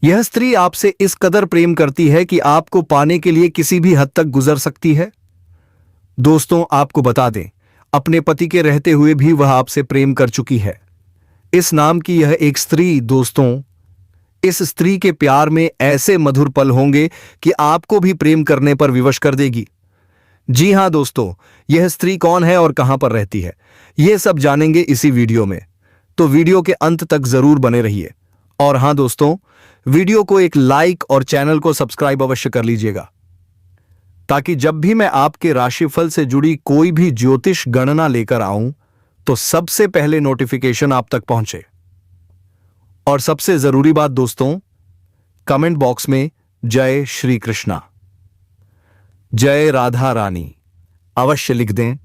यह स्त्री आपसे इस कदर प्रेम करती है कि आपको पाने के लिए किसी भी हद तक गुजर सकती है। दोस्तों, आपको बता दें, अपने पति के रहते हुए भी वह आपसे प्रेम कर चुकी है। इस नाम की यह एक स्त्री, दोस्तों, इस स्त्री के प्यार में ऐसे मधुर पल होंगे कि आपको भी प्रेम करने पर विवश कर देगी। जी हां दोस्तों, यह स्त्री कौन है और कहां पर रहती है, यह सब जानेंगे इसी वीडियो में। तो वीडियो के अंत तक जरूर बने रहिए। और हां दोस्तों, वीडियो को एक लाइक और चैनल को सब्सक्राइब अवश्य कर लीजिएगा, ताकि जब भी मैं आपके राशिफल से जुड़ी कोई भी ज्योतिष गणना लेकर आऊं तो सबसे पहले नोटिफिकेशन आप तक पहुंचे। और सबसे जरूरी बात दोस्तों, कमेंट बॉक्स में जय श्री कृष्णा, जय राधा रानी अवश्य लिख दें,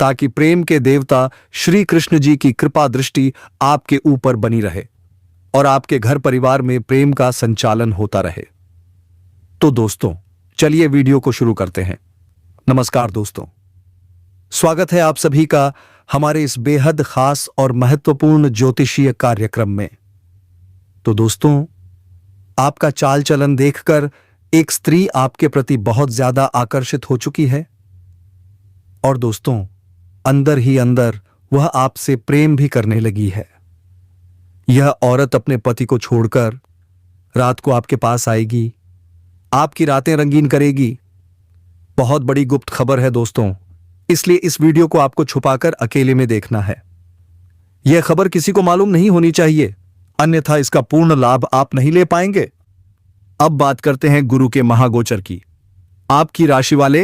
ताकि प्रेम के देवता श्री कृष्ण जी की कृपा दृष्टि आपके ऊपर बनी रहे और आपके घर परिवार में प्रेम का संचालन होता रहे। तो दोस्तों, चलिए वीडियो को शुरू करते हैं। नमस्कार दोस्तों, स्वागत है आप सभी का हमारे इस बेहद खास और महत्वपूर्ण ज्योतिषीय कार्यक्रम में। तो दोस्तों, आपका चाल चलन देखकर एक स्त्री आपके प्रति बहुत ज्यादा आकर्षित हो चुकी है और दोस्तों, अंदर ही अंदर वह आपसे प्रेम भी करने लगी है। यह औरत अपने पति को छोड़कर रात को आपके पास आएगी, आपकी रातें रंगीन करेगी। बहुत बड़ी गुप्त खबर है दोस्तों, इसलिए इस वीडियो को आपको छुपाकर अकेले में देखना है। यह खबर किसी को मालूम नहीं होनी चाहिए, अन्यथा इसका पूर्ण लाभ आप नहीं ले पाएंगे। अब बात करते हैं गुरु के महागोचर की। आपकी राशि वाले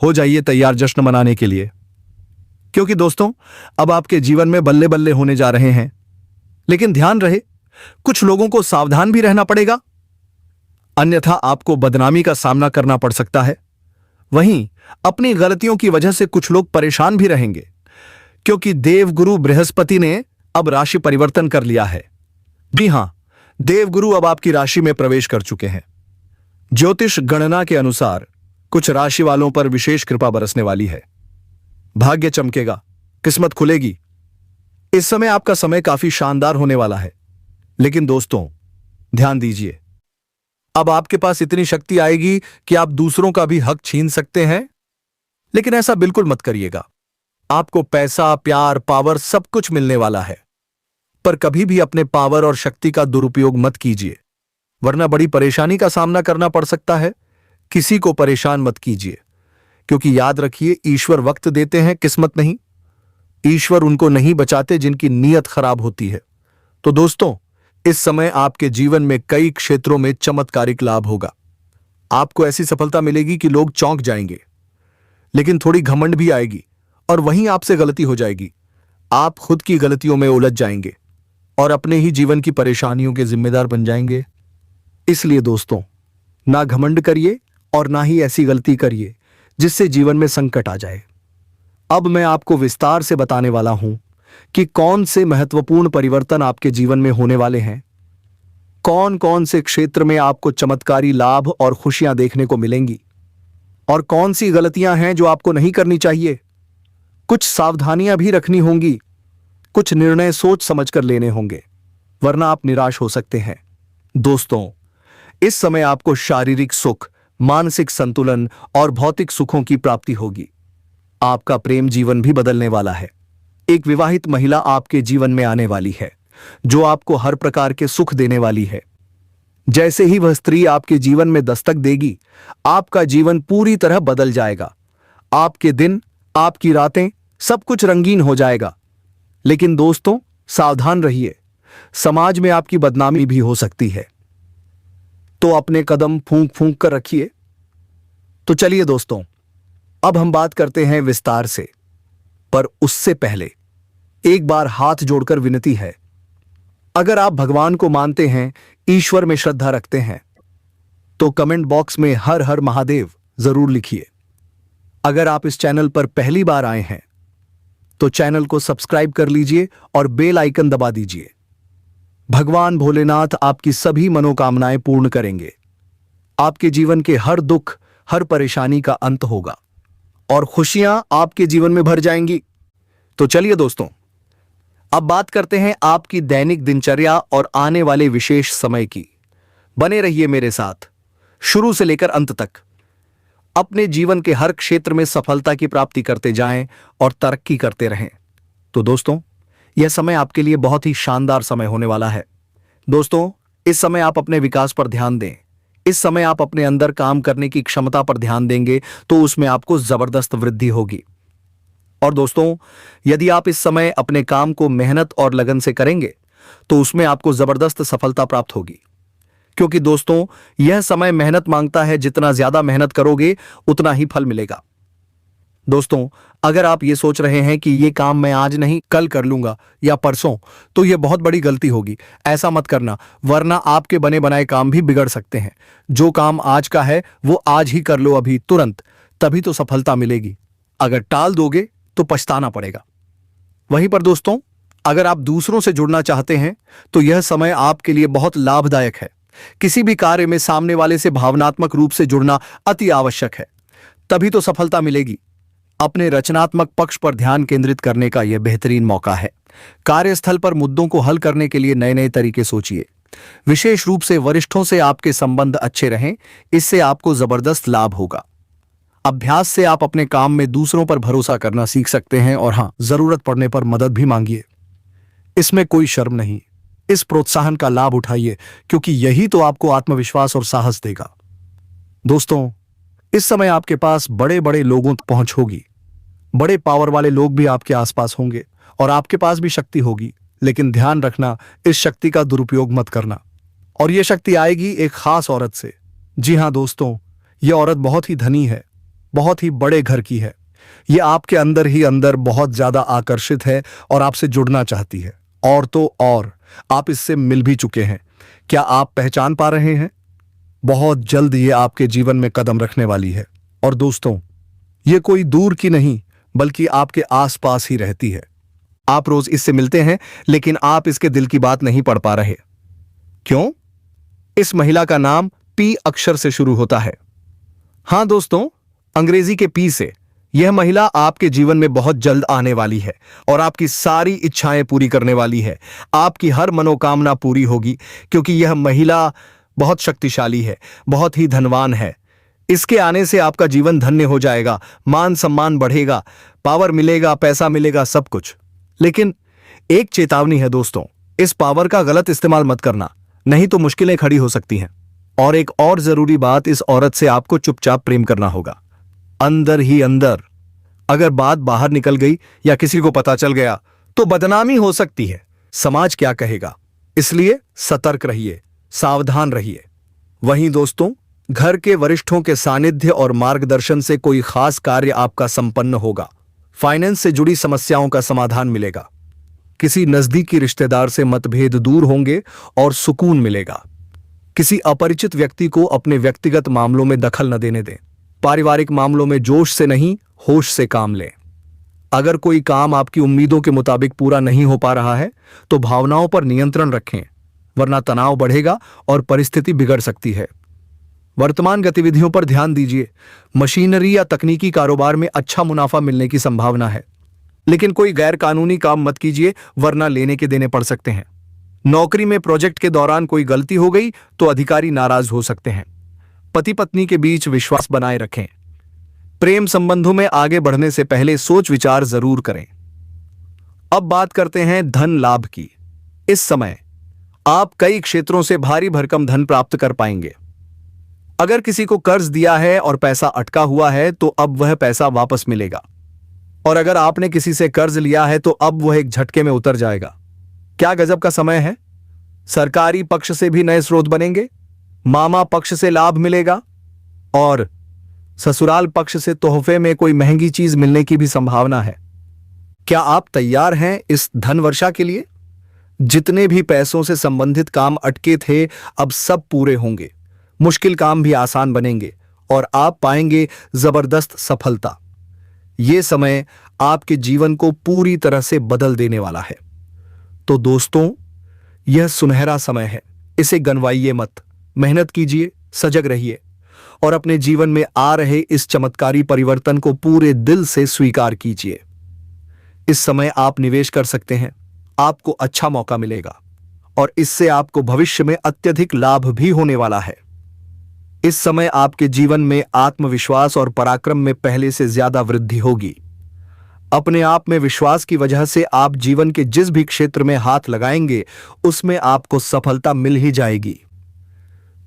हो जाइए तैयार जश्न मनाने के लिए, क्योंकि दोस्तों, अब आपके जीवन में बल्ले बल्ले होने जा रहे हैं। लेकिन ध्यान रहे, कुछ लोगों को सावधान भी रहना पड़ेगा, अन्यथा आपको बदनामी का सामना करना पड़ सकता है। वहीं अपनी गलतियों की वजह से कुछ लोग परेशान भी रहेंगे, क्योंकि देवगुरु बृहस्पति ने अब राशि परिवर्तन कर लिया है। जी हां, देवगुरु अब आपकी राशि में प्रवेश कर चुके हैं। ज्योतिष गणना के अनुसार कुछ राशि वालों पर विशेष कृपा बरसने वाली है। भाग्य चमकेगा, किस्मत खुलेगी। इस समय आपका समय काफी शानदार होने वाला है। लेकिन दोस्तों, ध्यान दीजिए, अब आपके पास इतनी शक्ति आएगी कि आप दूसरों का भी हक छीन सकते हैं। लेकिन ऐसा बिल्कुल मत करिएगा। आपको पैसा, प्यार, पावर सब कुछ मिलने वाला है, पर कभी भी अपने पावर और शक्ति का दुरुपयोग मत कीजिए, वरना बड़ी परेशानी का सामना करना पड़ सकता है। किसी को परेशान मत कीजिए, क्योंकि याद रखिए, ईश्वर वक्त देते हैं, किस्मत नहीं। ईश्वर उनको नहीं बचाते जिनकी नीयत खराब होती है। तो दोस्तों, इस समय आपके जीवन में कई क्षेत्रों में चमत्कारिक लाभ होगा। आपको ऐसी सफलता मिलेगी कि लोग चौंक जाएंगे, लेकिन थोड़ी घमंड भी आएगी और वहीं आपसे गलती हो जाएगी। आप खुद की गलतियों में उलझ जाएंगे और अपने ही जीवन की परेशानियों के जिम्मेदार बन जाएंगे। इसलिए दोस्तों, ना घमंड करिए और ना ही ऐसी गलती करिए जिससे जीवन में संकट आ जाए। अब मैं आपको विस्तार से बताने वाला हूं कि कौन से महत्वपूर्ण परिवर्तन आपके जीवन में होने वाले हैं, कौन कौन से क्षेत्र में आपको चमत्कारी लाभ और खुशियां देखने को मिलेंगी, और कौन सी गलतियां हैं जो आपको नहीं करनी चाहिए। कुछ सावधानियां भी रखनी होंगी, कुछ निर्णय सोच समझकर लेने होंगे, वरना आप निराश हो सकते हैं। दोस्तों, इस समय आपको शारीरिक सुख, मानसिक संतुलन और भौतिक सुखों की प्राप्ति होगी। आपका प्रेम जीवन भी बदलने वाला है। एक विवाहित महिला आपके जीवन में आने वाली है, जो आपको हर प्रकार के सुख देने वाली है। जैसे ही वह स्त्री आपके जीवन में दस्तक देगी, आपका जीवन पूरी तरह बदल जाएगा। आपके दिन, आपकी रातें, सब कुछ रंगीन हो जाएगा। लेकिन दोस्तों, सावधान रहिए, समाज में आपकी बदनामी भी हो सकती है, तो अपने कदम फूंक फूंक कर रखिए। तो चलिए दोस्तों, अब हम बात करते हैं विस्तार से, पर उससे पहले एक बार हाथ जोड़कर विनती है। अगर आप भगवान को मानते हैं, ईश्वर में श्रद्धा रखते हैं, तो कमेंट बॉक्स में हर हर महादेव जरूर लिखिए। अगर आप इस चैनल पर पहली बार आए हैं तो चैनल को सब्सक्राइब कर लीजिए और बेल आइकन दबा दीजिए। भगवान भोलेनाथ आपकी सभी मनोकामनाएं पूर्ण करेंगे। आपके जीवन के हर दुख, हर परेशानी का अंत होगा और खुशियां आपके जीवन में भर जाएंगी। तो चलिए दोस्तों, अब बात करते हैं आपकी दैनिक दिनचर्या और आने वाले विशेष समय की। बने रहिए मेरे साथ शुरू से लेकर अंत तक। अपने जीवन के हर क्षेत्र में सफलता की प्राप्ति करते जाएं और तरक्की करते रहें। तो दोस्तों, यह समय आपके लिए बहुत ही शानदार समय होने वाला है। दोस्तों, इस समय आप अपने विकास पर ध्यान दें। इस समय आप अपने अंदर काम करने की क्षमता पर ध्यान देंगे तो उसमें आपको जबरदस्त वृद्धि होगी। और दोस्तों, यदि आप इस समय अपने काम को मेहनत और लगन से करेंगे तो उसमें आपको जबरदस्त सफलता प्राप्त होगी। क्योंकि दोस्तों, यह समय मेहनत मांगता है। जितना ज्यादा मेहनत करोगे उतना ही फल मिलेगा। दोस्तों, अगर आप ये सोच रहे हैं कि ये काम मैं आज नहीं कल कर लूंगा या परसों, तो यह बहुत बड़ी गलती होगी। ऐसा मत करना, वरना आपके बने बनाए काम भी बिगड़ सकते हैं। जो काम आज का है वो आज ही कर लो, अभी तुरंत, तभी तो सफलता मिलेगी। अगर टाल दोगे तो पछताना पड़ेगा। वहीं पर दोस्तों, अगर आप दूसरों से जुड़ना चाहते हैं तो यह समय आपके लिए बहुत लाभदायक है। किसी भी कार्य में सामने वाले से भावनात्मक रूप से जुड़ना अति आवश्यक है, तभी तो सफलता मिलेगी। अपने रचनात्मक पक्ष पर ध्यान केंद्रित करने का यह बेहतरीन मौका है। कार्यस्थल पर मुद्दों को हल करने के लिए नए नए तरीके सोचिए। विशेष रूप से वरिष्ठों से आपके संबंध अच्छे रहें, इससे आपको जबरदस्त लाभ होगा। अभ्यास से आप अपने काम में दूसरों पर भरोसा करना सीख सकते हैं और हां, जरूरत पड़ने पर मदद भी मांगिए। इसमें कोई शर्म नहीं। इस प्रोत्साहन का लाभ उठाइए, क्योंकि यही तो आपको आत्मविश्वास और साहस देगा। दोस्तों, इस समय आपके पास बड़े बड़े लोगों तक पहुंच होगी। बड़े पावर वाले लोग भी आपके आसपास होंगे और आपके पास भी शक्ति होगी। लेकिन ध्यान रखना, इस शक्ति का दुरुपयोग मत करना। और यह शक्ति आएगी एक खास औरत से। जी हां दोस्तों, यह औरत बहुत ही धनी है, बहुत ही बड़े घर की है। यह आपके अंदर ही अंदर बहुत ज्यादा आकर्षित है और आपसे जुड़ना चाहती है। और तो और, आप इससे मिल भी चुके हैं। क्या आप पहचान पा रहे हैं? बहुत जल्द ये आपके जीवन में कदम रखने वाली है। और दोस्तों, ये कोई दूर की नहीं बल्कि आपके आसपास ही रहती है। आप रोज इससे मिलते हैं, लेकिन आप इसके दिल की बात नहीं पढ़ पा रहे। क्यों? इस महिला का नाम पी अक्षर से शुरू होता है। हां दोस्तों, अंग्रेजी के पी से। यह महिला आपके जीवन में बहुत जल्द आने वाली है और आपकी सारी इच्छाएं पूरी करने वाली है। आपकी हर मनोकामना पूरी होगी, क्योंकि यह महिला बहुत शक्तिशाली है, बहुत ही धनवान है। इसके आने से आपका जीवन धन्य हो जाएगा, मान सम्मान बढ़ेगा, पावर मिलेगा, पैसा मिलेगा, सब कुछ। लेकिन एक चेतावनी है दोस्तों, इस पावर का गलत इस्तेमाल मत करना, नहीं तो मुश्किलें खड़ी हो सकती हैं। और एक और जरूरी बात, इस औरत से आपको चुपचाप प्रेम करना होगा, अंदर ही अंदर। अगर बात बाहर निकल गई या किसी को पता चल गया तो बदनामी हो सकती है। समाज क्या कहेगा? इसलिए सतर्क रहिए, सावधान रहिए। वहीं दोस्तों, घर के वरिष्ठों के सानिध्य और मार्गदर्शन से कोई खास कार्य आपका संपन्न होगा। फाइनेंस से जुड़ी समस्याओं का समाधान मिलेगा। किसी नजदीकी रिश्तेदार से मतभेद दूर होंगे और सुकून मिलेगा। किसी अपरिचित व्यक्ति को अपने व्यक्तिगत मामलों में दखल न देने दें। पारिवारिक मामलों में जोश से नहीं, होश से काम लें। अगर कोई काम आपकी उम्मीदों के मुताबिक पूरा नहीं हो पा रहा है तो भावनाओं पर नियंत्रण रखें, वरना तनाव बढ़ेगा और परिस्थिति बिगड़ सकती है। वर्तमान गतिविधियों पर ध्यान दीजिए। मशीनरी या तकनीकी कारोबार में अच्छा मुनाफा मिलने की संभावना है, लेकिन कोई गैर कानूनी काम मत कीजिए, वरना लेने के देने पड़ सकते हैं। नौकरी में प्रोजेक्ट के दौरान कोई गलती हो गई तो अधिकारी नाराज हो सकते हैं। पति पत्नी के बीच विश्वास बनाए रखें। प्रेम संबंधों में आगे बढ़ने से पहले सोच विचार जरूर करें। अब बात करते हैं धन लाभ की। इस समय आप कई क्षेत्रों से भारी भरकम धन प्राप्त कर पाएंगे। अगर किसी को कर्ज दिया है और पैसा अटका हुआ है तो अब वह पैसा वापस मिलेगा। और अगर आपने किसी से कर्ज लिया है तो अब वह एक झटके में उतर जाएगा। क्या गजब का समय है। सरकारी पक्ष से भी नए स्रोत बनेंगे, मामा पक्ष से लाभ मिलेगा और ससुराल पक्ष से तोहफे में कोई महंगी चीज मिलने की भी संभावना है। क्या आप तैयार हैं इस धन वर्षा के लिए? जितने भी पैसों से संबंधित काम अटके थे अब सब पूरे होंगे। मुश्किल काम भी आसान बनेंगे और आप पाएंगे जबरदस्त सफलता। यह समय आपके जीवन को पूरी तरह से बदल देने वाला है। तो दोस्तों, यह सुनहरा समय है, इसे गंवाइए मत। मेहनत कीजिए, सजग रहिए और अपने जीवन में आ रहे इस चमत्कारी परिवर्तन को पूरे दिल से स्वीकार कीजिए। इस समय आप निवेश कर सकते हैं, आपको अच्छा मौका मिलेगा और इससे आपको भविष्य में अत्यधिक लाभ भी होने वाला है। इस समय आपके जीवन में आत्मविश्वास और पराक्रम में पहले से ज्यादा वृद्धि होगी। अपने आप में विश्वास की वजह से आप जीवन के जिस भी क्षेत्र में हाथ लगाएंगे उसमें आपको सफलता मिल ही जाएगी।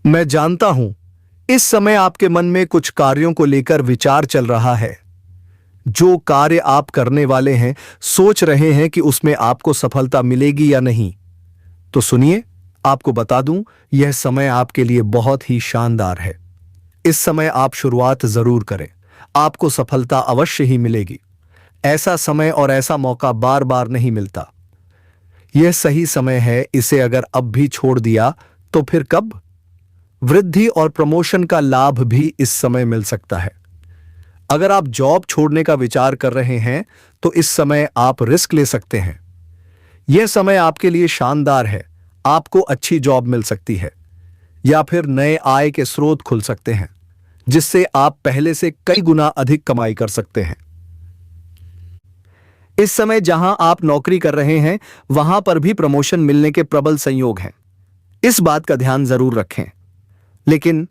मैं जानता हूं, इस समय आपके मन में कुछ कार्यों को लेकर विचार चल रहा है। जो कार्य आप करने वाले हैं, सोच रहे हैं कि उसमें आपको सफलता मिलेगी या नहीं। तो सुनिए, आपको बता दूं, यह समय आपके लिए बहुत ही शानदार है। इस समय आप शुरुआत जरूर करें, आपको सफलता अवश्य ही मिलेगी। ऐसा समय और ऐसा मौका बार बार नहीं मिलता। यह सही समय है, इसे अगर अब भी छोड़ दिया तो फिर कब? वृद्धि और प्रमोशन का लाभ भी इस समय मिल सकता है। अगर आप जॉब छोड़ने का विचार कर रहे हैं तो इस समय आप रिस्क ले सकते हैं। यह समय आपके लिए शानदार है। आपको अच्छी जॉब मिल सकती है या फिर नए आय के स्रोत खुल सकते हैं जिससे आप पहले से कई गुना अधिक कमाई कर सकते हैं। इस समय जहां आप नौकरी कर रहे हैं वहां पर भी प्रमोशन मिलने के प्रबल संयोग हैं। इस बात का ध्यान जरूर रखें। लेकिन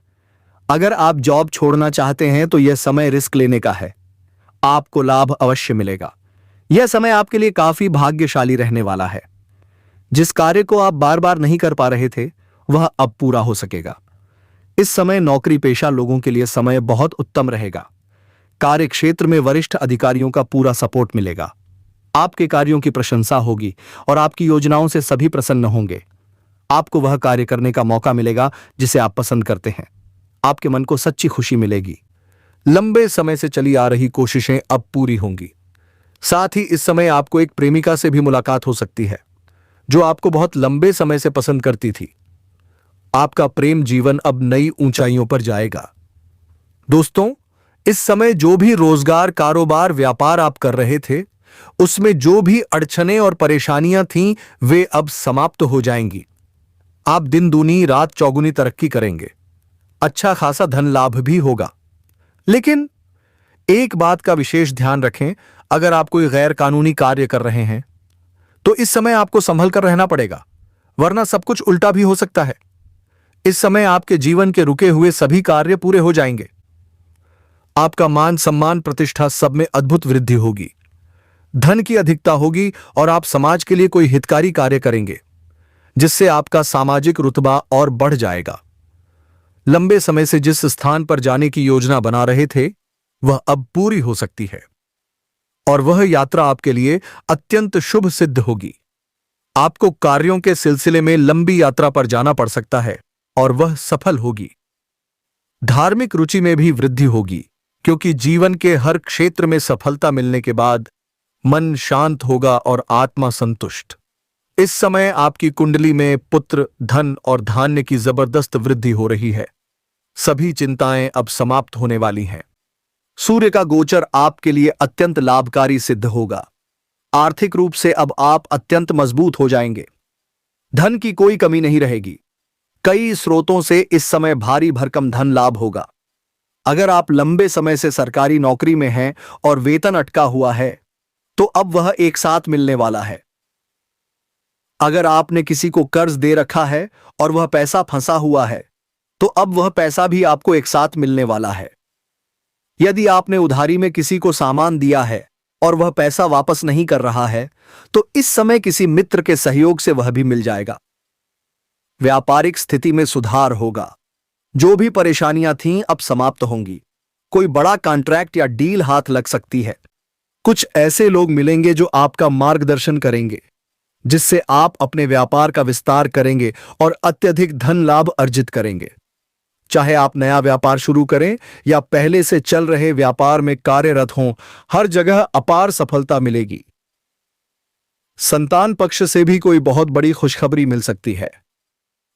अगर आप जॉब छोड़ना चाहते हैं तो यह समय रिस्क लेने का है। आपको लाभ अवश्य मिलेगा। यह समय आपके लिए काफी भाग्यशाली रहने वाला है। जिस कार्य को आप बार बार नहीं कर पा रहे थे वह अब पूरा हो सकेगा। इस समय नौकरी पेशा लोगों के लिए समय बहुत उत्तम रहेगा। कार्य क्षेत्र में वरिष्ठ अधिकारियों का पूरा सपोर्ट मिलेगा। आपके कार्यों की प्रशंसा होगी और आपकी योजनाओं से सभी प्रसन्न होंगे। आपको वह कार्य करने का मौका मिलेगा जिसे आप पसंद करते हैं। आपके मन को सच्ची खुशी मिलेगी। लंबे समय से चली आ रही कोशिशें अब पूरी होंगी। साथ ही इस समय आपको एक प्रेमिका से भी मुलाकात हो सकती है जो आपको बहुत लंबे समय से पसंद करती थी। आपका प्रेम जीवन अब नई ऊंचाइयों पर जाएगा। दोस्तों, इस समय जो भी रोजगार, कारोबार, व्यापार आप कर रहे थे उसमें जो भी अड़चनें और परेशानियां थीं वे अब समाप्त हो जाएंगी। आप दिन दूनी रात चौगुनी तरक्की करेंगे। अच्छा खासा धन लाभ भी होगा। लेकिन एक बात का विशेष ध्यान रखें, अगर आप कोई गैर कानूनी कार्य कर रहे हैं तो इस समय आपको संभल कर रहना पड़ेगा, वरना सब कुछ उल्टा भी हो सकता है। इस समय आपके जीवन के रुके हुए सभी कार्य पूरे हो जाएंगे। आपका मान सम्मान प्रतिष्ठा सब में अद्भुत वृद्धि होगी। धन की अधिकता होगी और आप समाज के लिए कोई हितकारी कार्य करेंगे जिससे आपका सामाजिक रुतबा और बढ़ जाएगा। लंबे समय से जिस स्थान पर जाने की योजना बना रहे थे वह अब पूरी हो सकती है और वह यात्रा आपके लिए अत्यंत शुभ सिद्ध होगी। आपको कार्यों के सिलसिले में लंबी यात्रा पर जाना पड़ सकता है और वह सफल होगी। धार्मिक रुचि में भी वृद्धि होगी क्योंकि जीवन के हर क्षेत्र में सफलता मिलने के बाद मन शांत होगा और आत्मा संतुष्ट। इस समय आपकी कुंडली में पुत्र, धन और धान्य की जबरदस्त वृद्धि हो रही है। सभी चिंताएं अब समाप्त होने वाली हैं। सूर्य का गोचर आपके लिए अत्यंत लाभकारी सिद्ध होगा। आर्थिक रूप से अब आप अत्यंत मजबूत हो जाएंगे। धन की कोई कमी नहीं रहेगी। कई स्रोतों से इस समय भारी भरकम धन लाभ होगा। अगर आप लंबे समय से सरकारी नौकरी में हैं और वेतन अटका हुआ है तो अब वह एक साथ मिलने वाला है। अगर आपने किसी को कर्ज दे रखा है और वह पैसा फंसा हुआ है तो अब वह पैसा भी आपको एक साथ मिलने वाला है। यदि आपने उधारी में किसी को सामान दिया है और वह पैसा वापस नहीं कर रहा है तो इस समय किसी मित्र के सहयोग से वह भी मिल जाएगा। व्यापारिक स्थिति में सुधार होगा। जो भी परेशानियां थीं अब समाप्त होंगी। कोई बड़ा कॉन्ट्रैक्ट या डील हाथ लग सकती है। कुछ ऐसे लोग मिलेंगे जो आपका मार्गदर्शन करेंगे जिससे आप अपने व्यापार का विस्तार करेंगे और अत्यधिक धन लाभ अर्जित करेंगे। चाहे आप नया व्यापार शुरू करें या पहले से चल रहे व्यापार में कार्यरत हों, हर जगह अपार सफलता मिलेगी। संतान पक्ष से भी कोई बहुत बड़ी खुशखबरी मिल सकती है।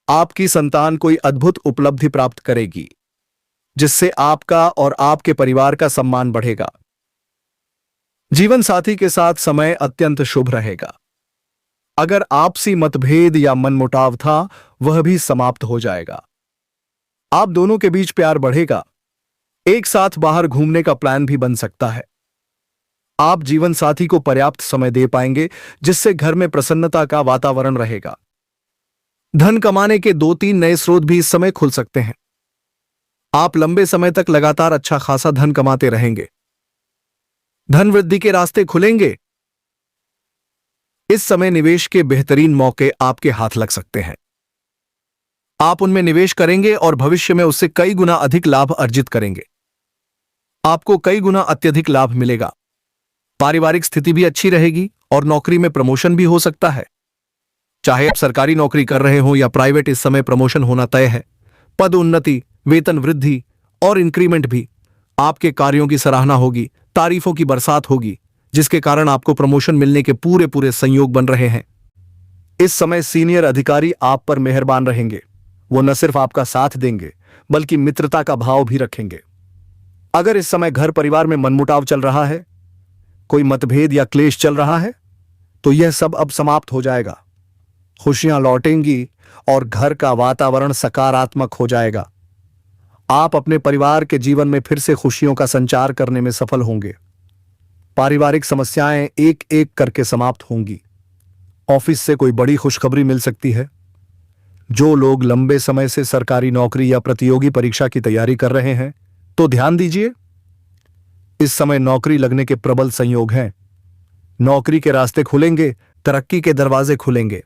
आपकी संतान कोई अद्भुत उपलब्धि प्राप्त करेगी जिससे आपका और आपके परिवार का सम्मान बढ़ेगा। जीवन साथी के साथ समय अत्यंत शुभ रहेगा। अगर आपसी मतभेद या मनमुटाव था वह भी समाप्त हो जाएगा। आप दोनों के बीच प्यार बढ़ेगा। एक साथ बाहर घूमने का प्लान भी बन सकता है। आप जीवन साथी को पर्याप्त समय दे पाएंगे जिससे घर में प्रसन्नता का वातावरण रहेगा। धन कमाने के 2-3 नए स्रोत भी इस समय खुल सकते हैं। आप लंबे समय तक लगातार अच्छा खासा धन कमाते रहेंगे। धन वृद्धि के रास्ते खुलेंगे। इस समय निवेश के बेहतरीन मौके आपके हाथ लग सकते हैं। आप उनमें निवेश करेंगे और भविष्य में उससे कई गुना अधिक लाभ अर्जित करेंगे। आपको कई गुना अत्यधिक लाभ मिलेगा। पारिवारिक स्थिति भी अच्छी रहेगी और नौकरी में प्रमोशन भी हो सकता है। चाहे आप सरकारी नौकरी कर रहे हो या प्राइवेट, इस समय प्रमोशन होना तय है। पद उन्नति, वेतन वृद्धि और इंक्रीमेंट भी। आपके कार्यों की सराहना होगी, तारीफों की बरसात होगी, जिसके कारण आपको प्रमोशन मिलने के पूरे पूरे संयोग बन रहे हैं। इस समय सीनियर अधिकारी आप पर मेहरबान रहेंगे। वो न सिर्फ आपका साथ देंगे बल्कि मित्रता का भाव भी रखेंगे। अगर इस समय घर परिवार में मनमुटाव चल रहा है, कोई मतभेद या क्लेश चल रहा है, तो यह सब अब समाप्त हो जाएगा। खुशियां लौटेंगी और घर का वातावरण सकारात्मक हो जाएगा। आप अपने परिवार के जीवन में फिर से खुशियों का संचार करने में सफल होंगे। पारिवारिक समस्याएं एक एक करके समाप्त होंगी। ऑफिस से कोई बड़ी खुशखबरी मिल सकती है। जो लोग लंबे समय से सरकारी नौकरी या प्रतियोगी परीक्षा की तैयारी कर रहे हैं, तो ध्यान दीजिए, इस समय नौकरी लगने के प्रबल संयोग हैं। नौकरी के रास्ते खुलेंगे, तरक्की के दरवाजे खुलेंगे।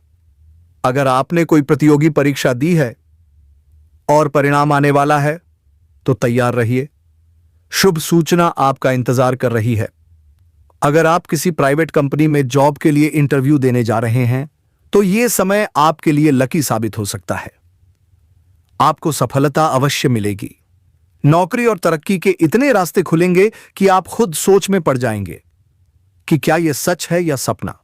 अगर आपने कोई प्रतियोगी परीक्षा दी है और परिणाम आने वाला है, तो तैयार रहिए। शुभ सूचना आपका इंतजार कर रही है। अगर आप किसी प्राइवेट कंपनी में जॉब के लिए इंटरव्यू देने जा रहे हैं, तो यह समय आपके लिए लकी साबित हो सकता है। आपको सफलता अवश्य मिलेगी। नौकरी और तरक्की के इतने रास्ते खुलेंगे कि आप खुद सोच में पड़ जाएंगे कि क्या यह सच है या सपना।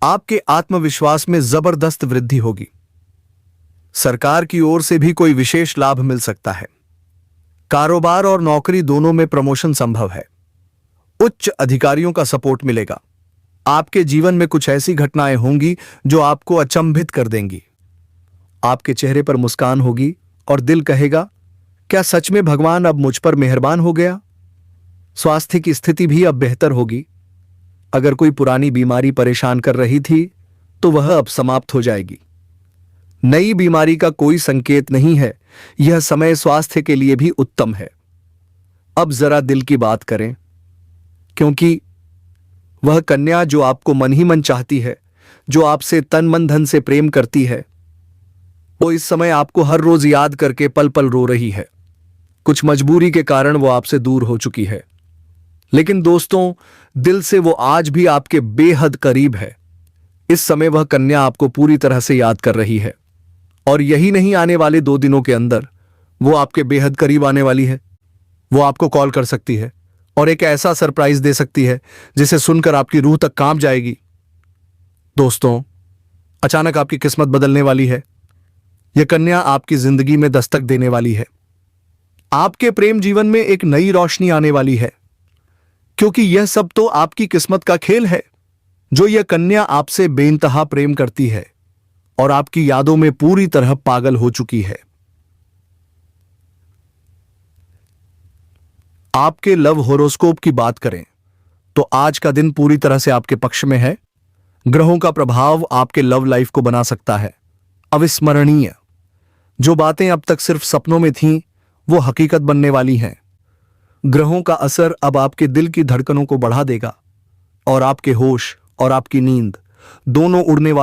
आपके आत्मविश्वास में जबरदस्त वृद्धि होगी। सरकार की ओर से भी कोई विशेष लाभ मिल सकता है। कारोबार और नौकरी दोनों में प्रमोशन संभव है। उच्च अधिकारियों का सपोर्ट मिलेगा। आपके जीवन में कुछ ऐसी घटनाएं होंगी जो आपको अचंभित कर देंगी। आपके चेहरे पर मुस्कान होगी और दिल कहेगा, क्या सच में भगवान अब मुझ पर मेहरबान हो गया। स्वास्थ्य की स्थिति भी अब बेहतर होगी। अगर कोई पुरानी बीमारी परेशान कर रही थी, तो वह अब समाप्त हो जाएगी। नई बीमारी का कोई संकेत नहीं है। यह समय स्वास्थ्य के लिए भी उत्तम है। अब जरा दिल की बात करें, क्योंकि वह कन्या जो आपको मन ही मन चाहती है, जो आपसे तन मन धन से प्रेम करती है, वो इस समय आपको हर रोज याद करके पल पल रो रही है। कुछ मजबूरी के कारण वो आपसे दूर हो चुकी है, लेकिन दोस्तों, दिल से वो आज भी आपके बेहद करीब है। इस समय वह कन्या आपको पूरी तरह से याद कर रही है, और यही नहीं, आने वाले 2 दिनों के अंदर वो आपके बेहद करीब आने वाली है। वो आपको कॉल कर सकती है और एक ऐसा सरप्राइज दे सकती है जिसे सुनकर आपकी रूह तक कांप जाएगी। दोस्तों, अचानक आपकी किस्मत बदलने वाली है। यह कन्या आपकी जिंदगी में दस्तक देने वाली है। आपके प्रेम जीवन में एक नई रोशनी आने वाली है, क्योंकि यह सब तो आपकी किस्मत का खेल है। जो यह कन्या आपसे बेइंतहा प्रेम करती है और आपकी यादों में पूरी तरह पागल हो चुकी है। आपके लव होरोस्कोप की बात करें तो आज का दिन पूरी तरह से आपके पक्ष में है। ग्रहों का प्रभाव आपके लव लाइफ को बना सकता है अविस्मरणीय। जो बातें अब तक सिर्फ सपनों में थीं, वो हकीकत बनने वाली हैं। ग्रहों का असर अब आपके दिल की धड़कनों को बढ़ा देगा और आपके होश और आपकी नींद दोनों उड़ने वाले